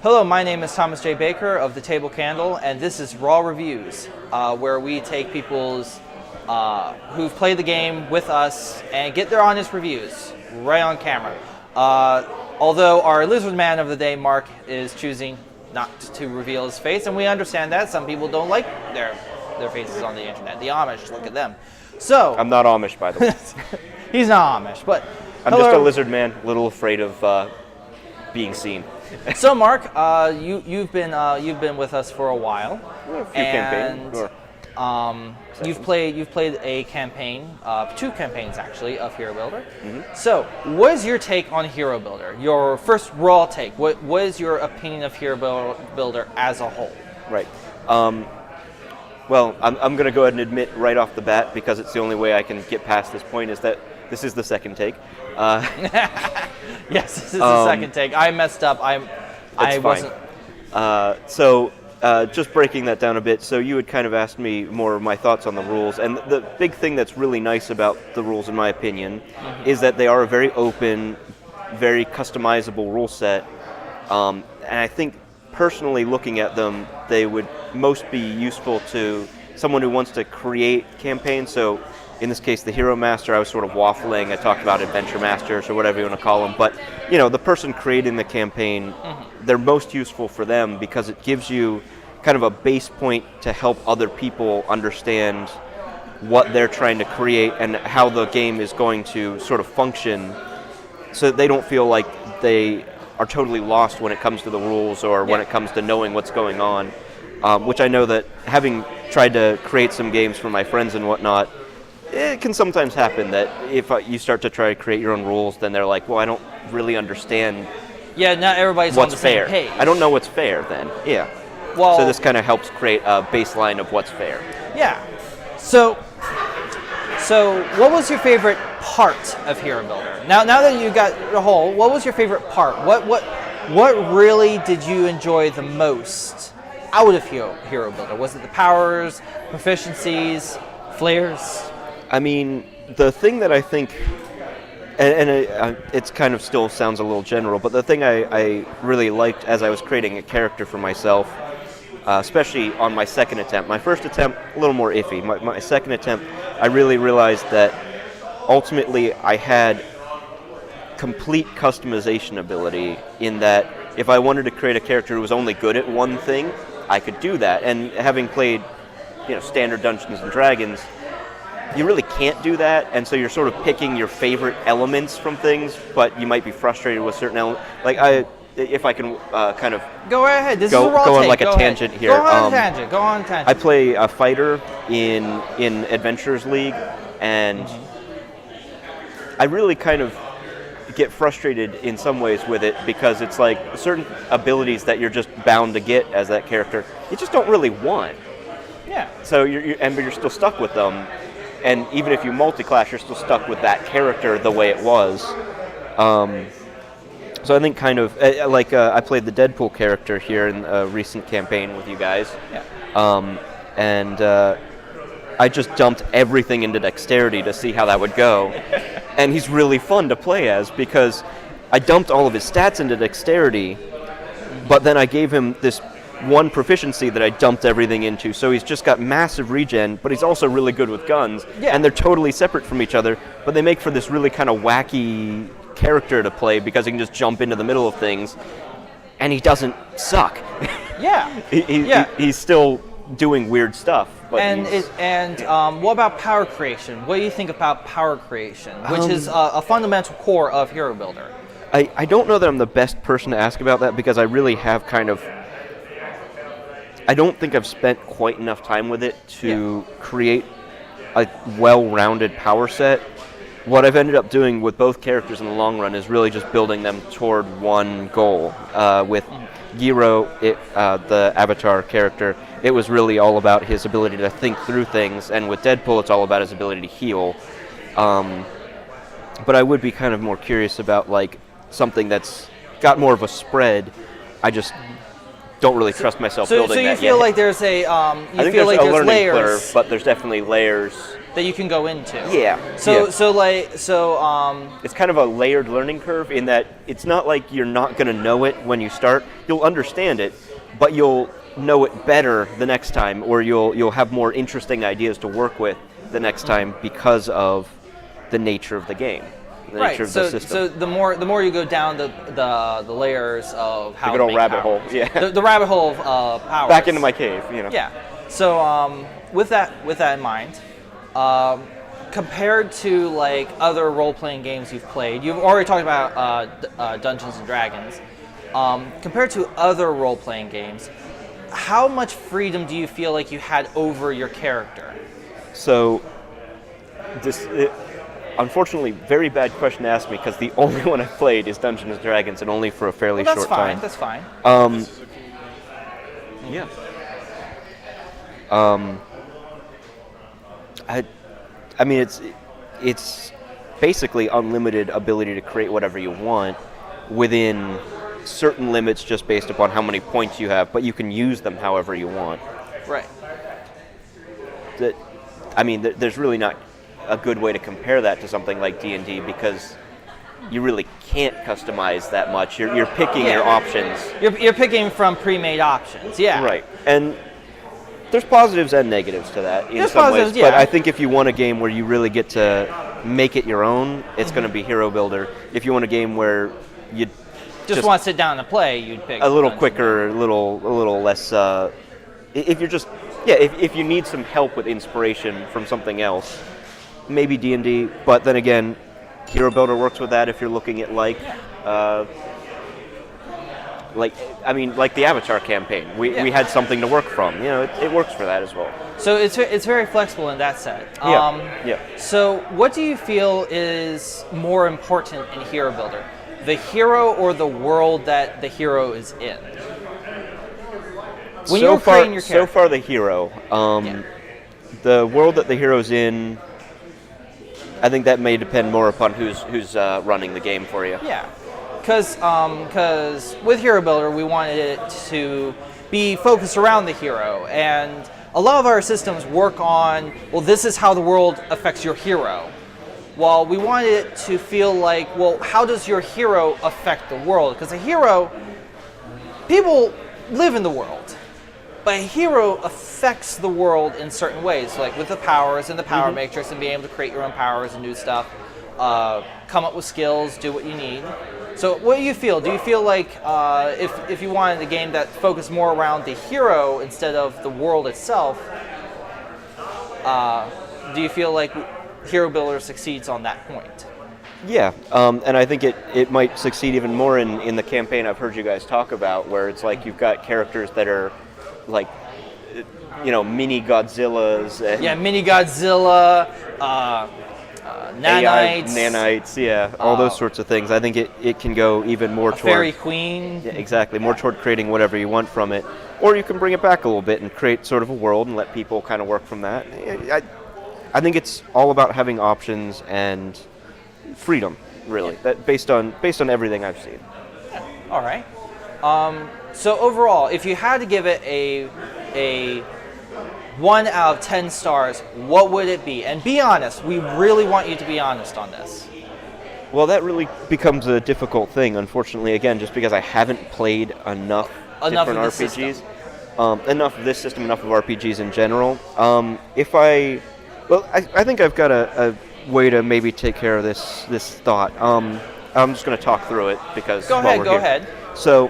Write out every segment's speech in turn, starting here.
Hello, my name is Thomas J. Baker of The Table Candle, and this is Raw Reviews, where we take people's who've played the game with us and get their honest reviews right on camera. Although our lizard man of the day, Mark, is choosing not to reveal his face, and we understand that. Some people don't like their faces on the internet. The Amish, look at them. So I'm not Amish, by the way. He's not Amish, but I'm just a lizard man, a little afraid of being seen. So, Mark, you've been with us for a while, A few campaigns. Sure. You've played a campaign, 2 campaigns actually, of Hero Builder. Mm-hmm. So, what is your take on Hero Builder? Your first raw take. What is your opinion of Hero Builder as a whole? Right. Well, I'm going to go ahead and admit right off the bat, because it's the only way I can get past this point, is that this is the second take. Yes, this is the second take. I messed up. I wasn't. So just breaking that down a bit. So you had kind of asked me more of my thoughts on the rules, and the big thing that's really nice about the rules, in my opinion, is that they are a very open, very customizable rule set. And I think personally, looking at them, they would most be useful to someone who wants to create campaigns. So in this case, the Hero Master, I was sort of waffling. I talked about Adventure Masters or whatever you want to call them. But, you know, the person creating the campaign, they're most useful for them because it gives you kind of a base point to help other people understand what they're trying to create and how the game is going to sort of function, so that they don't feel like they are totally lost when it comes to the rules or when it comes to knowing what's going on, which I know that, having tried to create some games for my friends and whatnot, it can sometimes happen that if you start to try to create your own rules, then they're like, well, I don't really understand not everybody's what's on the same fair. page. I don't know what's fair then. Yeah. Well, so this kind of helps create a baseline of what's fair. Yeah. So what was your favorite part of Hero Builder? Now that you got the whole, what was your favorite part? What really did you enjoy the most out of Hero Builder? Was it the powers, proficiencies, flares? I mean, the thing that I think, and it's kind of still sounds a little general, but the thing I really liked as I was creating a character for myself, especially on my second attempt. My first attempt, a little more iffy. My second attempt, I really realized that ultimately I had complete customization ability, in that if I wanted to create a character who was only good at one thing, I could do that. And having played, standard Dungeons and Dragons, you really can't do that, and so you're sort of picking your favorite elements from things, but you might be frustrated with certain elements. Like if I can kind of go ahead. This is a raw go on take. like Go a tangent ahead. here. Go on tangent. Go on tangent. I play a fighter in Adventures League, and I really kind of get frustrated in some ways with it, because it's like certain abilities that you're just bound to get as that character, you just don't really want. Yeah. So but you're still stuck with them. And even if you multi-class, you're still stuck with that character the way it was. So I think kind of, I played the Deadpool character here in a recent campaign with you guys. Yeah. And I just dumped everything into dexterity to see how that would go. And he's really fun to play as, because I dumped all of his stats into dexterity, but then I gave him this one proficiency that I dumped everything into, so he's just got massive regen, but he's also really good with guns, and they're totally separate from each other, but they make for this really kind of wacky character to play, because he can just jump into the middle of things, and he doesn't suck. Yeah. He's still doing weird stuff. But what about power creation? What do you think about power creation, which is a fundamental core of Hero Builder? I don't know that I'm the best person to ask about that, because I really have I don't think I've spent quite enough time with it to create a well-rounded power set. What I've ended up doing with both characters in the long run is really just building them toward one goal. With Giro, the Avatar character, it was really all about his ability to think through things, and with Deadpool, it's all about his ability to heal. But I would be kind of more curious about something that's got more of a spread. I just don't really trust myself building that yet. So you feel like there's a I think there's a learning curve, but there's definitely layers that you can go into. Yeah. So yeah. It's kind of a layered learning curve in that it's not like you're not going to know it when you start. You'll understand it, but you'll know it better the next time, or you'll have more interesting ideas to work with the next time because of the nature of the game, the nature of the system. So the more you go down the layers of how the good to old make rabbit powers. hole, yeah. The rabbit hole of powers. Back into my cave, you know. Yeah. So with that in mind, compared to like other role-playing games you've played, you've already talked about Dungeons and Dragons. Compared to other role-playing games, how much freedom do you feel like you had over your character? So, unfortunately, very bad question to ask me because the only one I've played is Dungeons and Dragons, and only for a fairly short time. That's fine. Yeah. I mean, it's basically unlimited ability to create whatever you want within certain limits, just based upon how many points you have, but you can use them however you want. Right. There's really not a good way to compare that to something like D&D because you really can't customize that much. You're picking your options. You're picking from pre-made options. Yeah. Right. And there's positives and negatives to that in There's some positives, ways. yeah. But I think if you want a game where you really get to make it your own, it's going to be Hero Builder. If you want a game where you just want to sit down and play, you'd pick a little Dungeons. quicker, a little less. If you're just if you need some help with inspiration from something else, maybe D&D. But then again, Hero Builder works with that if you're looking at like the Avatar campaign. We had something to work from. You know, it works for that as well. So it's very flexible in that sense. Yeah. So what do you feel is more important in Hero Builder? The hero or the world that the hero is in? When you're creating your character. So far, the hero. The world that the hero's in, I think that may depend more upon who's running the game for you. Yeah, because with Hero Builder, we wanted it to be focused around the hero, and a lot of our systems work on, well, this is how the world affects your hero. Well, we wanted it to feel like, well, how does your hero affect the world? Because a hero, people live in the world, but a hero affects the world in certain ways, like with the powers and the power matrix and being able to create your own powers and do stuff, come up with skills, do what you need. So what do you feel? Do you feel like if you wanted a game that focused more around the hero instead of the world itself, do you feel like Hero Builder succeeds on that point? Yeah, and I think it might succeed even more in the campaign I've heard you guys talk about, where it's like you've got characters that are like, mini Godzillas. And mini Godzilla, nanites. Nanites, yeah, all those sorts of things. I think it can go even more toward... Fairy Queen. Yeah, exactly, more toward creating whatever you want from it. Or you can bring it back a little bit and create sort of a world and let people kind of work from that. I think it's all about having options and freedom, really. That based on everything I've seen. All right. So overall, if you had to give it a 1 out of 10 stars, what would it be? And be honest. We really want you to be honest on this. Well, that really becomes a difficult thing, unfortunately, again, just because I haven't played enough different RPGs. Enough of this system, enough of RPGs in general. I think I've got a way to maybe take care of this thought. I'm just going to talk through it because Go ahead. So,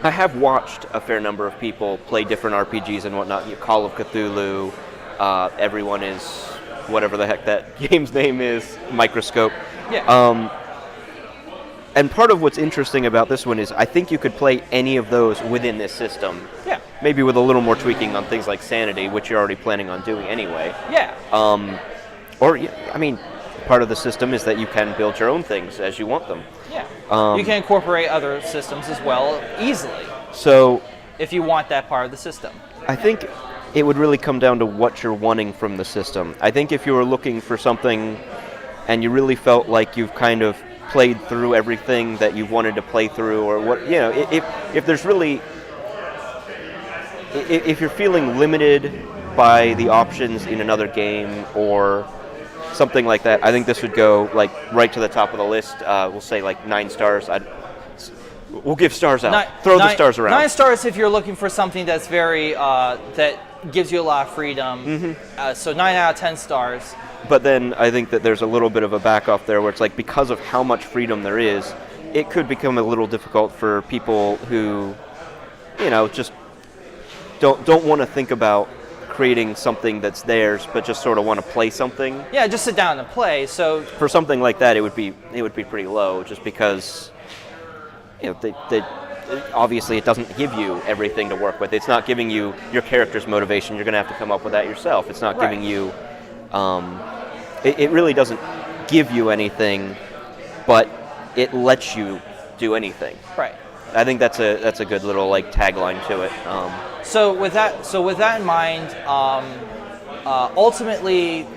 I have watched a fair number of people play different RPGs and whatnot. Call of Cthulhu. Everyone is whatever the heck that game's name is. Microscope. Yeah. And part of what's interesting about this one is I think you could play any of those within this system. Yeah. Maybe with a little more tweaking on things like sanity, which you're already planning on doing anyway. Yeah. Part of the system is that you can build your own things as you want them. Yeah. You can incorporate other systems as well easily. So, if you want that part of the system. I think it would really come down to what you're wanting from the system. I think if you were looking for something and you really felt like you've kind of played through everything that you've wanted to play through, or what, if there's really, if you're feeling limited buy the options in another game or something like that, I think this would go like right to the top of the list. We'll say like 9 stars. We'll give stars out. Throw the stars around. 9 stars if you're looking for something that's very that gives you a lot of freedom. So 9 out of 10 stars. But then I think that there's a little bit of a back off there where it's like because of how much freedom there is, it could become a little difficult for people who, just don't want to think about creating something that's theirs, but just sort of want to play something. Yeah, just sit down and play. So for something like that, it would be pretty low, just because they obviously it doesn't give you everything to work with. It's not giving you your character's motivation. You're going to have to come up with that yourself. It's not giving you. It really doesn't give you anything, but it lets you do anything. Right. I think that's a good little like tagline to it. So with that in mind, ultimately,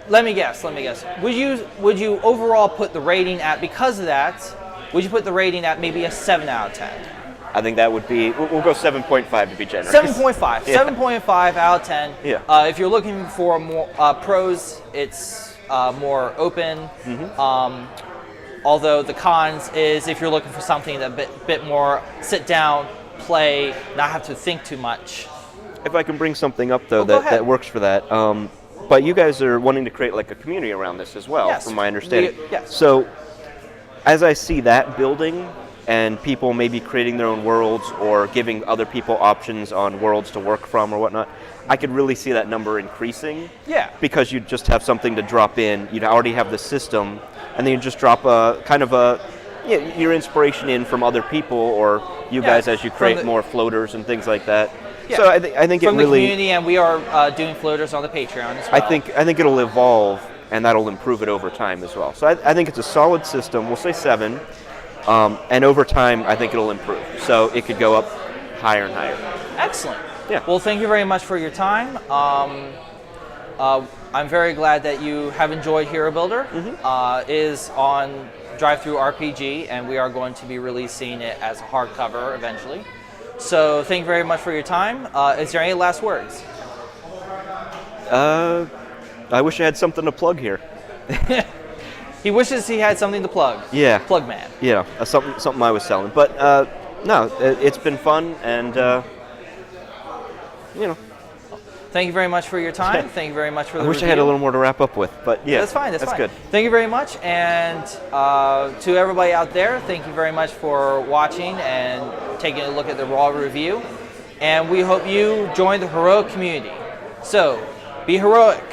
let me guess. Would you overall put the rating at, because of that? Would you put the rating at maybe a 7 out of 10? I think that would be. We'll go 7.5 to be generous. 7.5. Yeah. 7.5 out of 10. Yeah. If you're looking for more pros, it's more open. Although the cons is if you're looking for something that bit more sit down, play, not have to think too much. If I can bring something up though that works for that. But you guys are wanting to create like a community around this as well, Yes. from my understanding. Yes. So as I see that building and people maybe creating their own worlds or giving other people options on worlds to work from or whatnot, I could really see that number increasing. Yeah. Because you'd just have something to drop in. You'd already have the system, and then you just drop your inspiration in from other people or you guys as you create more floaters and things like that. Yeah. So I think from it really. the community, and we are doing floaters on the Patreon as well. I think it'll evolve, and that'll improve it over time as well. So I think it's a solid system. We'll say 7, and over time, I think it'll improve. So it could go up higher and higher. Excellent. Yeah. Well, thank you very much for your time. I'm very glad that you have enjoyed Hero Builder. Is on Drive-Thru RPG, and we are going to be releasing it as a hardcover eventually. So thank you very much for your time. Is there any last words? I wish I had something to plug here. He wishes he had something to plug. Yeah. Plug man. Yeah, something I was selling. But no, it's been fun, and Thank you very much for your time. Thank you very much for the I wish review. I had a little more to wrap up with, but yeah, That's fine. That's fine. good. Thank you very much, and to everybody out there, thank you very much for watching and taking a look at the Raw review. And we hope you join the heroic community. So, be heroic.